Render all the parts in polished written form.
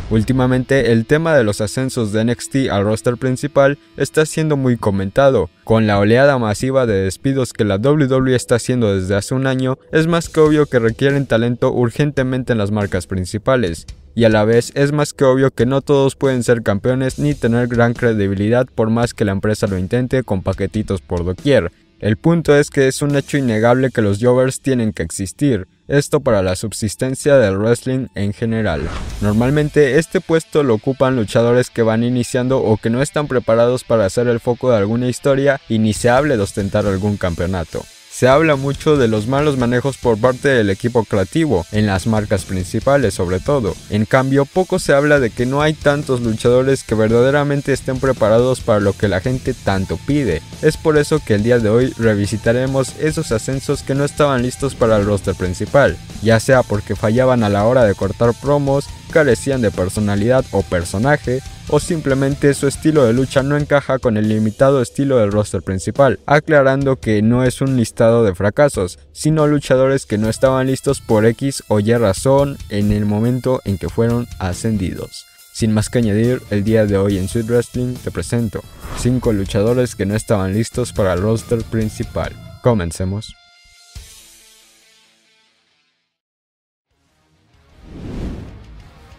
Últimamente el tema de los ascensos de NXT al roster principal está siendo muy comentado. Con la oleada masiva de despidos que la WWE está haciendo desde hace un año, es más que obvio que requieren talento urgentemente en las marcas principales. Y a la vez es más que obvio que no todos pueden ser campeones ni tener gran credibilidad por más que la empresa lo intente con paquetitos por doquier. El punto es que es un hecho innegable que los jobbers tienen que existir, esto para la subsistencia del wrestling en general. Normalmente este puesto lo ocupan luchadores que van iniciando o que no están preparados para ser el foco de alguna historia y ni se hable de ostentar algún campeonato. Se habla mucho de los malos manejos por parte del equipo creativo, en las marcas principales sobre todo. En cambio, poco se habla de que no hay tantos luchadores que verdaderamente estén preparados para lo que la gente tanto pide. Es por eso que el día de hoy revisitaremos esos ascensos que no estaban listos para el roster principal, ya sea porque fallaban a la hora de cortar promos, carecían de personalidad o personaje, o simplemente su estilo de lucha no encaja con el limitado estilo del roster principal, aclarando que no es un listado de fracasos, sino luchadores que no estaban listos por X o Y razón en el momento en que fueron ascendidos. Sin más que añadir, el día de hoy en Sweet Wrestling te presento 5 luchadores que no estaban listos para el roster principal. Comencemos.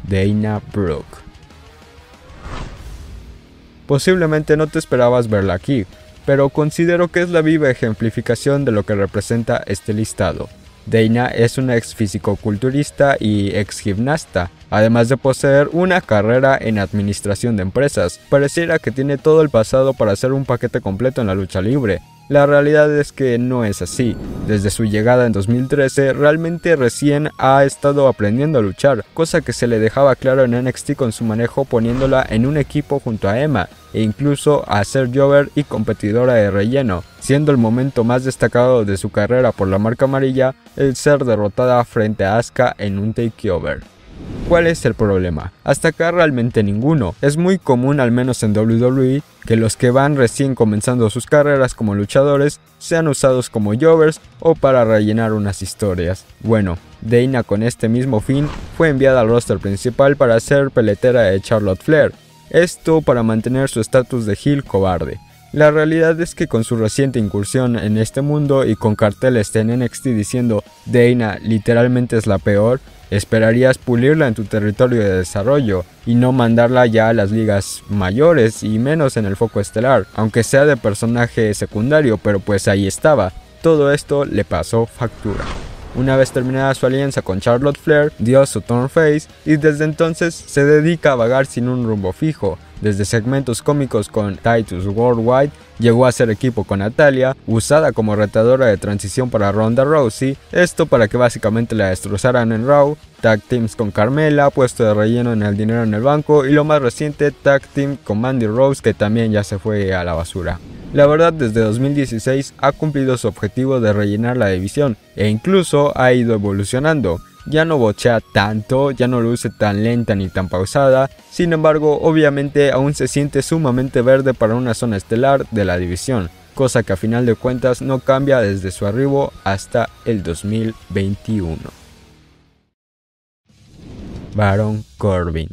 Dana Brooke. Posiblemente no te esperabas verla aquí, pero considero que es la viva ejemplificación de lo que representa este listado. Dana es una ex fisicoculturista y ex gimnasta, además de poseer una carrera en administración de empresas. Pareciera que tiene todo el pasado para hacer un paquete completo en la lucha libre. La realidad es que no es así. Desde su llegada en 2013, realmente recién ha estado aprendiendo a luchar, cosa que se le dejaba claro en NXT con su manejo poniéndola en un equipo junto a Emma, e incluso a ser jobber y competidora de relleno, siendo el momento más destacado de su carrera por la marca amarilla el ser derrotada frente a Asuka en un takeover. ¿Cuál es el problema? Hasta acá realmente ninguno. Es muy común, al menos en WWE, que los que van recién comenzando sus carreras como luchadores sean usados como jobbers o para rellenar unas historias. Bueno, Dana con este mismo fin fue enviada al roster principal para ser peletera de Charlotte Flair, esto para mantener su estatus de heel cobarde. La realidad es que con su reciente incursión en este mundo y con carteles en NXT diciendo Dana literalmente es la peor, esperarías pulirla en tu territorio de desarrollo y no mandarla ya a las ligas mayores y menos en el foco estelar, aunque sea de personaje secundario, pero pues ahí estaba. Todo esto le pasó factura. Una vez terminada su alianza con Charlotte Flair, dio su turn face y desde entonces se dedica a vagar sin un rumbo fijo. Desde segmentos cómicos con Titus Worldwide, llegó a hacer equipo con Natalya, usada como retadora de transición para Ronda Rousey, esto para que básicamente la destrozaran en Raw, tag teams con Carmella, puesto de relleno en el dinero en el banco y lo más reciente tag team con Mandy Rose, que también ya se fue a la basura. La verdad, desde 2016 ha cumplido su objetivo de rellenar la división e incluso ha ido evolucionando. Ya no bochea tanto, ya no luce tan lenta ni tan pausada, sin embargo obviamente aún se siente sumamente verde para una zona estelar de la división, cosa que a final de cuentas no cambia desde su arribo hasta el 2021. Baron Corbin.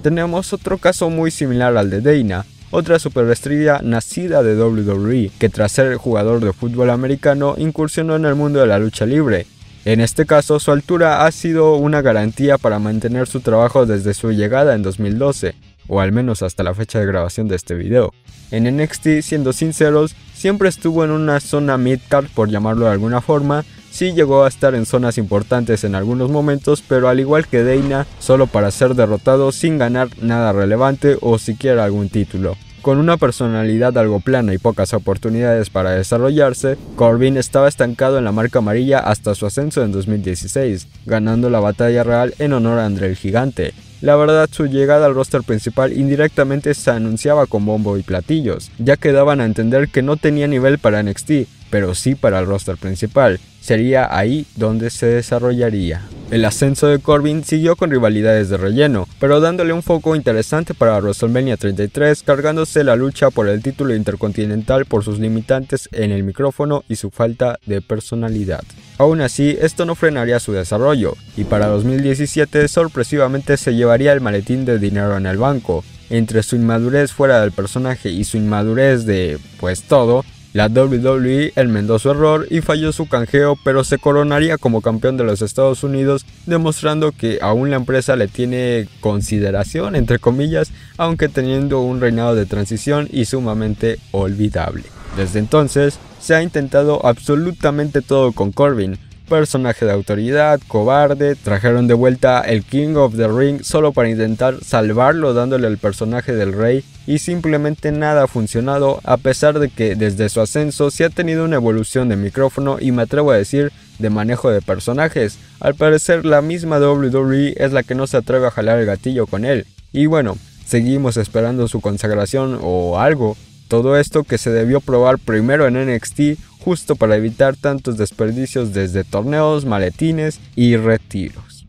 Tenemos otro caso muy similar al de Dana, otra superestrella nacida de WWE, que tras ser jugador de fútbol americano incursionó en el mundo de la lucha libre. En este caso, su altura ha sido una garantía para mantener su trabajo desde su llegada en 2012, o al menos hasta la fecha de grabación de este video. En NXT, siendo sinceros, siempre estuvo en una zona mid-card, por llamarlo de alguna forma. Sí llegó a estar en zonas importantes en algunos momentos, pero al igual que Dana, solo para ser derrotado sin ganar nada relevante o siquiera algún título. Con una personalidad algo plana y pocas oportunidades para desarrollarse, Corbin estaba estancado en la marca amarilla hasta su ascenso en 2016, ganando la batalla real en honor a André el Gigante. La verdad, su llegada al roster principal indirectamente se anunciaba con bombo y platillos, ya que daban a entender que no tenía nivel para NXT, pero sí para el roster principal. Sería ahí donde se desarrollaría. El ascenso de Corbin siguió con rivalidades de relleno, pero dándole un foco interesante para WrestleMania 33, cargándose la lucha por el título intercontinental por sus limitantes en el micrófono y su falta de personalidad. Aún así, esto no frenaría su desarrollo, y para 2017 sorpresivamente se llevaría el maletín de dinero en el banco. Entre su inmadurez fuera del personaje y su inmadurez de, pues todo, la WWE enmendó su error y falló su canjeo, pero se coronaría como campeón de los Estados Unidos, demostrando que aún la empresa le tiene consideración, entre comillas, aunque teniendo un reinado de transición y sumamente olvidable. Desde entonces, se ha intentado absolutamente todo con Corbin. Personaje de autoridad, cobarde, trajeron de vuelta el King of the Ring solo para intentar salvarlo dándole el personaje del rey y simplemente nada ha funcionado, a pesar de que desde su ascenso sí ha tenido una evolución de micrófono y me atrevo a decir de manejo de personajes. Al parecer la misma WWE es la que no se atreve a jalar el gatillo con él. Y bueno, seguimos esperando su consagración o algo. Todo esto que se debió probar primero en NXT justo para evitar tantos desperdicios desde torneos, maletines y retiros.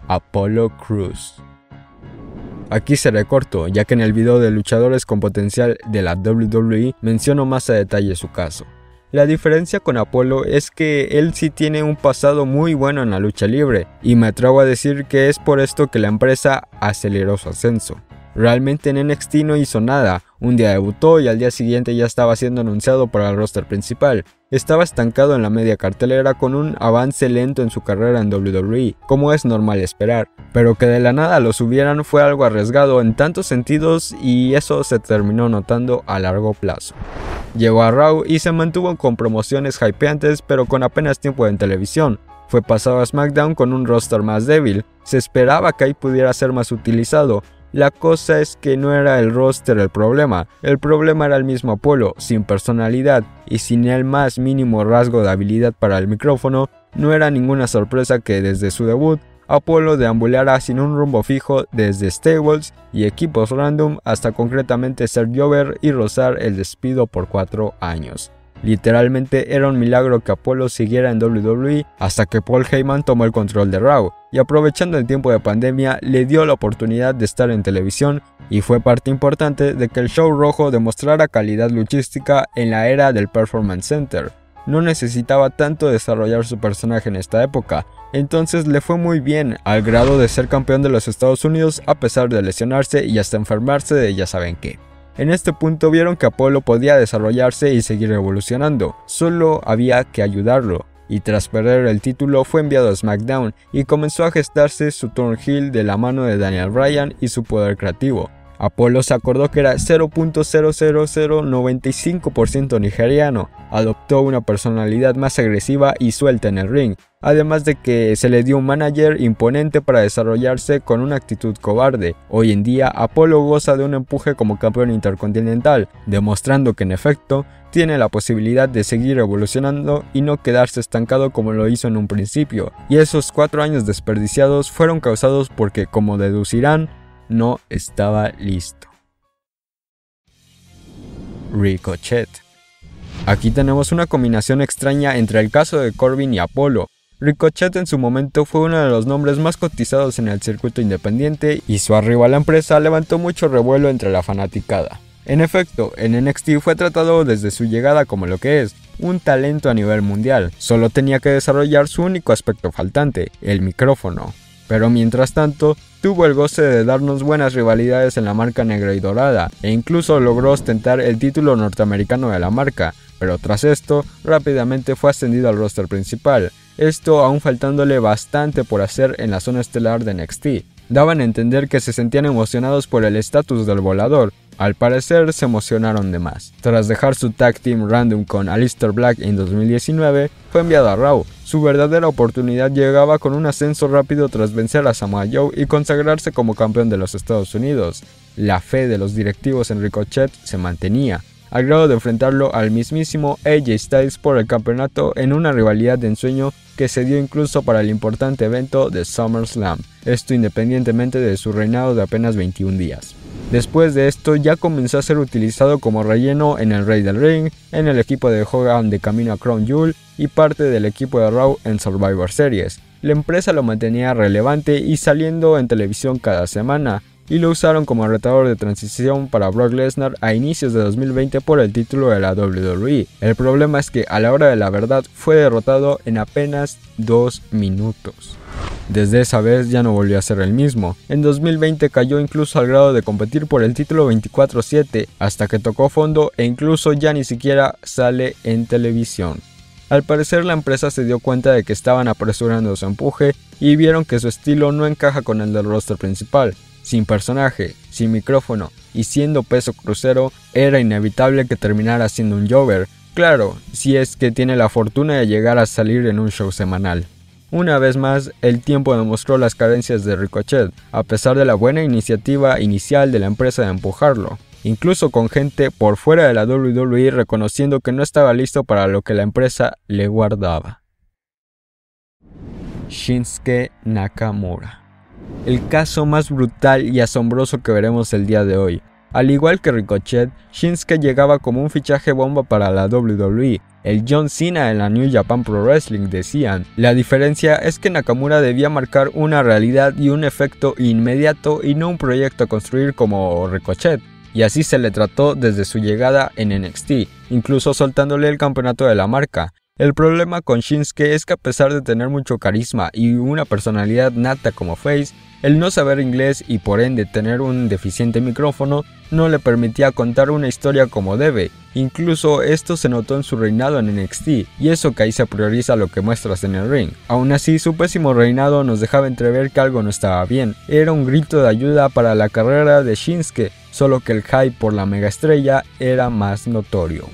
Apollo Crews. Aquí seré corto, ya que en el video de luchadores con potencial de la WWE menciono más a detalle su caso. La diferencia con Apollo es que él sí tiene un pasado muy bueno en la lucha libre, y me atrevo a decir que es por esto que la empresa aceleró su ascenso. Realmente en NXT no hizo nada, un día debutó y al día siguiente ya estaba siendo anunciado para el roster principal. Estaba estancado en la media cartelera con un avance lento en su carrera en WWE, como es normal esperar, pero que de la nada lo subieran fue algo arriesgado en tantos sentidos y eso se terminó notando a largo plazo. Llegó a Raw y se mantuvo con promociones hypeantes pero con apenas tiempo en televisión. Fue pasado a SmackDown con un roster más débil, se esperaba que ahí pudiera ser más utilizado. La cosa es que no era el roster el problema era el mismo Apollo, sin personalidad y sin el más mínimo rasgo de habilidad para el micrófono. No era ninguna sorpresa que desde su debut, Apollo deambulara sin un rumbo fijo desde stables y equipos random hasta concretamente ser Jover y rozar el despido por 4 años. Literalmente era un milagro que Apollo siguiera en WWE hasta que Paul Heyman tomó el control de Raw y aprovechando el tiempo de pandemia le dio la oportunidad de estar en televisión y fue parte importante de que el show rojo demostrara calidad luchística en la era del Performance Center. No necesitaba tanto desarrollar su personaje en esta época, entonces le fue muy bien al grado de ser campeón de los Estados Unidos a pesar de lesionarse y hasta enfermarse de ya saben qué. En este punto vieron que Apollo podía desarrollarse y seguir evolucionando, solo había que ayudarlo, y tras perder el título fue enviado a SmackDown y comenzó a gestarse su turn heel de la mano de Daniel Bryan y su poder creativo. Apollo se acordó que era 0.00095% nigeriano, adoptó una personalidad más agresiva y suelta en el ring, además de que se le dio un manager imponente para desarrollarse con una actitud cobarde. Hoy en día Apollo goza de un empuje como campeón intercontinental, demostrando que en efecto tiene la posibilidad de seguir evolucionando y no quedarse estancado como lo hizo en un principio, y esos 4 años desperdiciados fueron causados porque, como deducirán, no estaba listo. Ricochet. Aquí tenemos una combinación extraña entre el caso de Corbin y Apollo. Ricochet en su momento fue uno de los nombres más cotizados en el circuito independiente y su arribo a la empresa levantó mucho revuelo entre la fanaticada. En efecto, en NXT fue tratado desde su llegada como lo que es, un talento a nivel mundial. Solo tenía que desarrollar su único aspecto faltante, el micrófono. Pero mientras tanto, tuvo el goce de darnos buenas rivalidades en la marca negra y dorada, e incluso logró ostentar el título norteamericano de la marca, pero tras esto, rápidamente fue ascendido al roster principal, esto aún faltándole bastante por hacer en la zona estelar de NXT. Daban a entender que se sentían emocionados por el estatus del volador, al parecer se emocionaron de más. Tras dejar su tag team random con Aleister Black en 2019, fue enviado a Raw. Su verdadera oportunidad llegaba con un ascenso rápido tras vencer a Samoa Joe y consagrarse como campeón de los Estados Unidos. La fe de los directivos en Ricochet se mantenía, al grado de enfrentarlo al mismísimo AJ Styles por el campeonato en una rivalidad de ensueño que se dio incluso para el importante evento de SummerSlam, esto independientemente de su reinado de apenas 21 días. Después de esto ya comenzó a ser utilizado como relleno en el Rey del Ring, en el equipo de Hogan de camino a Crown Jewel y parte del equipo de Raw en Survivor Series. La empresa lo mantenía relevante y saliendo en televisión cada semana, y lo usaron como retador de transición para Brock Lesnar a inicios de 2020 por el título de la WWE. El problema es que a la hora de la verdad fue derrotado en apenas 2 minutos. Desde esa vez ya no volvió a ser el mismo. En 2020 cayó incluso al grado de competir por el título 24/7 hasta que tocó fondo e incluso ya ni siquiera sale en televisión. Al parecer la empresa se dio cuenta de que estaban apresurando su empuje y vieron que su estilo no encaja con el del roster principal. Sin personaje, sin micrófono y siendo peso crucero, era inevitable que terminara siendo un jobber. Claro, si es que tiene la fortuna de llegar a salir en un show semanal. Una vez más, el tiempo demostró las carencias de Ricochet, a pesar de la buena iniciativa inicial de la empresa de empujarlo, incluso con gente por fuera de la WWE reconociendo que no estaba listo para lo que la empresa le guardaba. Shinsuke Nakamura. El caso más brutal y asombroso que veremos el día de hoy. Al igual que Ricochet, Shinsuke llegaba como un fichaje bomba para la WWE, el John Cena en la New Japan Pro Wrestling, decían. La diferencia es que Nakamura debía marcar una realidad y un efecto inmediato y no un proyecto a construir como Ricochet, y así se le trató desde su llegada en NXT, incluso soltándole el campeonato de la marca. El problema con Shinsuke es que a pesar de tener mucho carisma y una personalidad nata como face, el no saber inglés y por ende tener un deficiente micrófono no le permitía contar una historia como debe. Incluso esto se notó en su reinado en NXT, y eso que ahí se prioriza lo que muestras en el ring. Aún así, su pésimo reinado nos dejaba entrever que algo no estaba bien. Era un grito de ayuda para la carrera de Shinsuke, solo que el hype por la megaestrella era más notorio.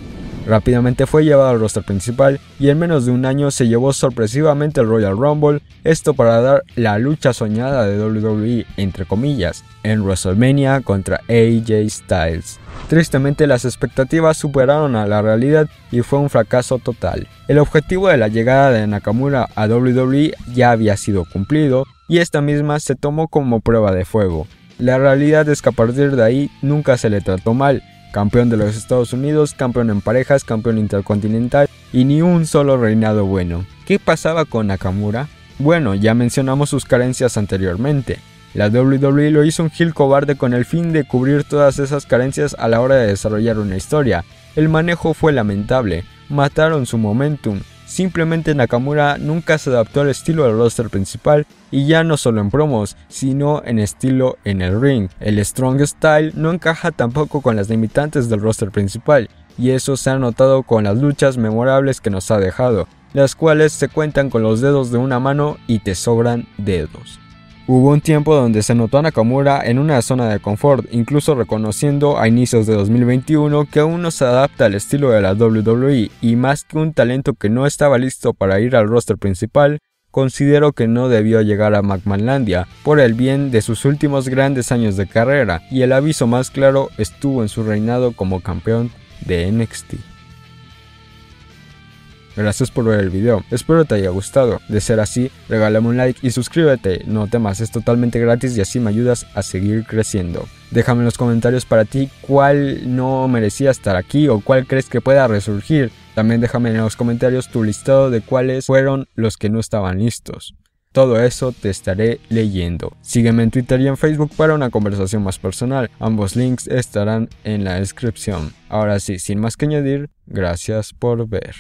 Rápidamente fue llevado al roster principal y en menos de un año se llevó sorpresivamente el Royal Rumble, esto para dar la lucha soñada de WWE, entre comillas, en WrestleMania contra AJ Styles. Tristemente las expectativas superaron a la realidad y fue un fracaso total. El objetivo de la llegada de Nakamura a WWE ya había sido cumplido y esta misma se tomó como prueba de fuego. La realidad es que a partir de ahí nunca se le trató mal. Campeón de los Estados Unidos, campeón en parejas, campeón intercontinental y ni un solo reinado bueno. ¿Qué pasaba con Nakamura? Bueno, ya mencionamos sus carencias anteriormente. La WWE lo hizo un heel cobarde con el fin de cubrir todas esas carencias a la hora de desarrollar una historia. El manejo fue lamentable, mataron su momentum. Simplemente Nakamura nunca se adaptó al estilo del roster principal y ya no solo en promos, sino en estilo en el ring. El Strong Style no encaja tampoco con las limitantes del roster principal y eso se ha notado con las luchas memorables que nos ha dejado, las cuales se cuentan con los dedos de una mano y te sobran dedos. Hubo un tiempo donde se notó a Nakamura en una zona de confort, incluso reconociendo a inicios de 2021 que aún no se adapta al estilo de la WWE y más que un talento que no estaba listo para ir al roster principal, considero que no debió llegar a McMahonlandia por el bien de sus últimos grandes años de carrera y el aviso más claro estuvo en su reinado como campeón de NXT. Gracias por ver el video, espero te haya gustado. De ser así, regálame un like y suscríbete, no temas, es totalmente gratis y así me ayudas a seguir creciendo. Déjame en los comentarios para ti cuál no merecía estar aquí o cuál crees que pueda resurgir. También déjame en los comentarios tu listado de cuáles fueron los que no estaban listos. Todo eso te estaré leyendo. Sígueme en Twitter y en Facebook para una conversación más personal. Ambos links estarán en la descripción. Ahora sí, sin más que añadir, gracias por ver.